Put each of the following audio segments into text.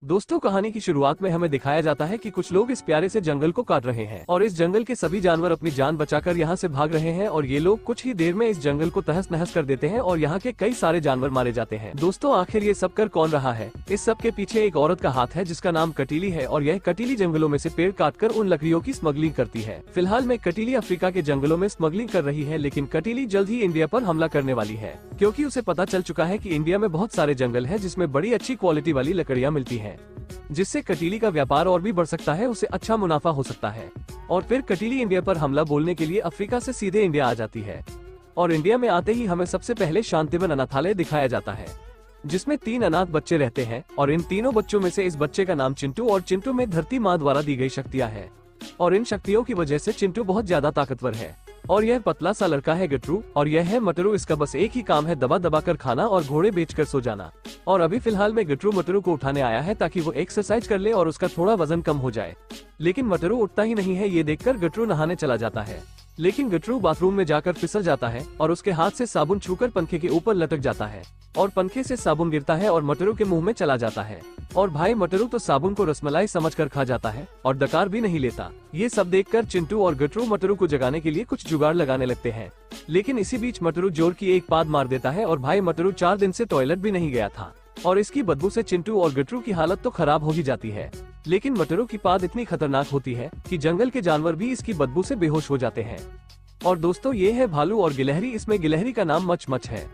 दोस्तों, कहानी की शुरुआत में हमें दिखाया जाता है कि कुछ लोग इस प्यारे से जंगल को काट रहे हैं और इस जंगल के सभी जानवर अपनी जान बचाकर यहाँ से भाग रहे हैं और ये लोग कुछ ही देर में इस जंगल को तहस नहस कर देते हैं और यहाँ के कई सारे जानवर मारे जाते हैं। दोस्तों, आखिर ये सब कर कौन रहा है? इस सब के पीछे एक औरत का हाथ है जिसका नाम कटीली है और यह कटीली जंगलों में से पेड़ काटकर उन लकड़ियों की स्मगलिंग करती है। फिलहाल में कटीली अफ्रीका के जंगलों में स्मगलिंग कर रही है, लेकिन कटीली जल्द ही इंडिया पर हमला करने वाली है क्योंकि उसे पता चल चुका है कि इंडिया में बहुत सारे जंगल है जिसमें बड़ी अच्छी क्वालिटी वाली लकड़ियाँ मिलती है, जिससे कटीली का व्यापार और भी बढ़ सकता है, उसे अच्छा मुनाफा हो सकता है। और फिर कटीली इंडिया पर हमला बोलने के लिए अफ्रीका से सीधे इंडिया आ जाती है और इंडिया में आते ही हमें सबसे पहले शांतिवन अनाथालय दिखाया जाता है जिसमें 3 अनाथ बच्चे रहते हैं और इन तीनों बच्चों में से इस बच्चे का नाम चिंटू और चिंटू में धरती माँ द्वारा दी गई शक्तियाँ है और इन शक्तियों की वजह से चिंटू बहुत ज्यादा ताकतवर है। और यह पतला सा लड़का है गटरू और यह है मटरू। इसका बस एक ही काम है दबा दबा कर खाना और घोड़े बेचकर सो जाना। और अभी फिलहाल में गटरू मटरू को उठाने आया है ताकि वो एक्सरसाइज कर ले और उसका थोड़ा वजन कम हो जाए, लेकिन मटरू उठता ही नहीं है। ये देखकर गटरू नहाने चला जाता है, लेकिन गटरू बाथरूम में जाकर फिसल जाता है और उसके हाथ से साबुन छूकर पंखे के ऊपर लटक जाता है और पंखे से साबुन गिरता है और मटरू के मुंह में चला जाता है। और भाई मटरू तो साबुन को रसमलाई समझकर खा जाता है और डकार भी नहीं लेता। ये सब देखकर चिंटू और गटरू मटरू को जगाने के लिए कुछ जुगाड़ लगाने लगते हैं, लेकिन इसी बीच मटरू जोर की एक पाद मार देता है और भाई मटरू 4 दिन से टॉयलेट भी नहीं गया था और इसकी बदबू से चिंटू और गटरू की हालत तो खराब हो ही जाती है। लेकिन मटरू की पाद इतनी खतरनाक होती है कि जंगल के जानवर भी इसकी बदबू से बेहोश हो जाते हैं। और दोस्तों, ये है भालू और गिलहरी। इसमें गिलहरी का नाम मच मच है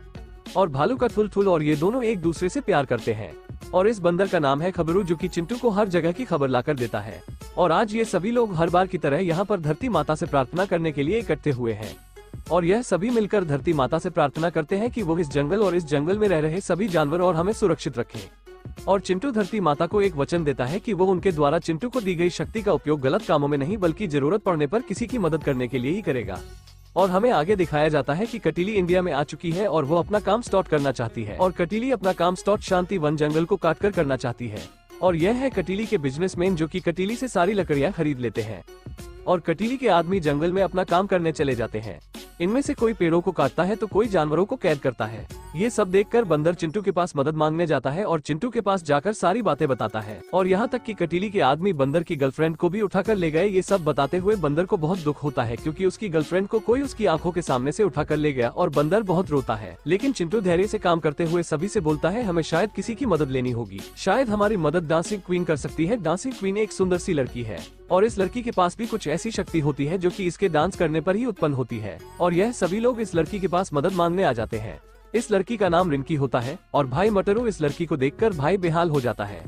और भालू का थुल थुल और ये दोनों एक दूसरे से प्यार करते हैं। और इस बंदर का नाम है खबरू जो कि चिंटू को हर जगह की खबर लाकर देता है। और आज ये सभी लोग हर बार की तरह यहाँ पर धरती माता से प्रार्थना करने के लिए इकट्ठे हुए हैं और यह सभी मिलकर धरती माता से प्रार्थना करते हैं कि वो इस जंगल और इस जंगल में रह रहे सभी जानवर और हमें सुरक्षित रखें। और चिंटू धरती माता को एक वचन देता है कि वो उनके द्वारा चिंटू को दी गई शक्ति का उपयोग गलत कामों में नहीं बल्कि जरूरत पड़ने पर किसी की मदद करने के लिए ही करेगा। और हमें आगे दिखाया जाता है कि कटीली इंडिया में आ चुकी है और वो अपना काम स्टार्ट करना चाहती है और कटीली अपना काम स्टार्ट शांति वन जंगल को काटकर करना चाहती है। और यह है कटीली के बिजनेसमैन जो कि कटीली से सारी लकड़ियां खरीद लेते हैं और कटीली के आदमी जंगल में अपना काम करने चले जाते हैं। इनमें से कोई पेड़ों को काटता है तो कोई जानवरों को कैद करता है। ये सब देखकर बंदर चिंटू के पास मदद मांगने जाता है और चिंटू के पास जाकर सारी बातें बताता है और यहाँ तक कि कटीली के आदमी बंदर की गर्लफ्रेंड को भी उठाकर ले गए। ये सब बताते हुए बंदर को बहुत दुख होता है क्योंकि उसकी गर्लफ्रेंड को कोई उसकी आंखों के सामने से उठाकर ले गया और बंदर बहुत रोता है। लेकिन चिंटू धैर्य से काम करते हुए सभी से बोलता है हमें शायद किसी की मदद लेनी होगी, शायद हमारी मदद डांसिंग क्वीन कर सकती है। डांसिंग क्वीन एक सुंदर सी लड़की है और इस लड़की के पास भी कुछ ऐसी शक्ति होती है जो कि इसके डांस करने पर ही उत्पन्न होती है और यह सभी लोग इस लड़की के पास मदद मांगने आ जाते हैं। इस लड़की का नाम रिंकी होता है और भाई मटरू इस लड़की को देखकर भाई बेहाल हो जाता है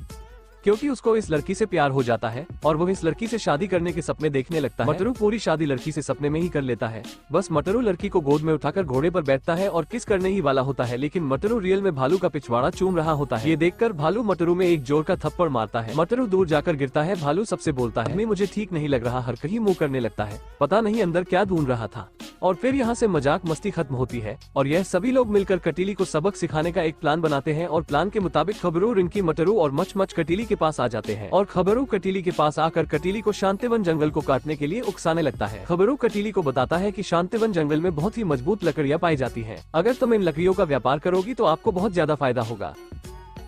क्योंकि उसको इस लड़की से प्यार हो जाता है और वो इस लड़की से शादी करने के सपने देखने लगता है। मटरू पूरी शादी लड़की से सपने में ही कर लेता है। बस मटरू लड़की को गोद में उठाकर घोड़े पर बैठता है और किस करने ही वाला होता है, लेकिन मटरू रियल में भालू का पिछवाड़ा चूम रहा होता है। ये देखकर भालू मटरू में एक जोर का थप्पड़ मारता है। मटरू दूर जाकर गिरता है। भालू सबसे बोलता है मुझे ठीक नहीं लग रहा, हर कहीं मुँह करने लगता है, पता नहीं अंदर क्या ढूंढ रहा था। और फिर यहाँ से मजाक मस्ती खत्म होती है और यह सभी लोग मिलकर कटीली को सबक सिखाने का एक प्लान बनाते हैं और प्लान के मुताबिक खबरू, रिंकी, मटरू और मच मच कटीली के पास आ जाते हैं और खबरू कटीली के पास आकर कटीली को शांतिवन जंगल को काटने के लिए उकसाने लगता है। खबरू कटीली को बताता है कि शांतिवन जंगल में बहुत ही मजबूत लकड़ियां पाई जाती हैं। अगर तुम इन लकड़ियों का व्यापार करोगी तो आपको बहुत ज्यादा फायदा होगा।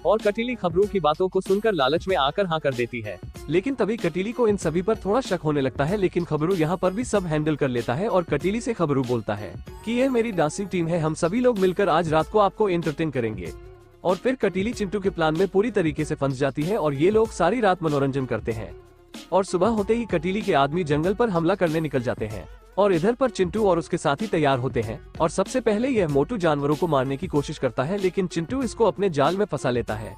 और कटीली खबरू की बातों को सुनकर लालच में आकर हाँ कर देती है, लेकिन तभी कटीली को इन सभी पर थोड़ा शक होने लगता है। लेकिन खबरू यहाँ पर भी सब हैंडल कर लेता है और कटीली से खबरू बोलता है कि यह मेरी डांसिंग टीम है, हम सभी लोग मिलकर आज रात को आपको एंटरटेन करेंगे। और फिर कटीली चिंटू के प्लान में पूरी तरीके से फंस जाती है और ये लोग सारी रात मनोरंजन करते हैं और सुबह होते ही कटीली के आदमी जंगल पर हमला करने निकल जाते हैं और इधर पर चिंटू और उसके साथी तैयार होते हैं और सबसे पहले यह मोटू जानवरों को मारने की कोशिश करता है, लेकिन चिंटू इसको अपने जाल में फंसा लेता है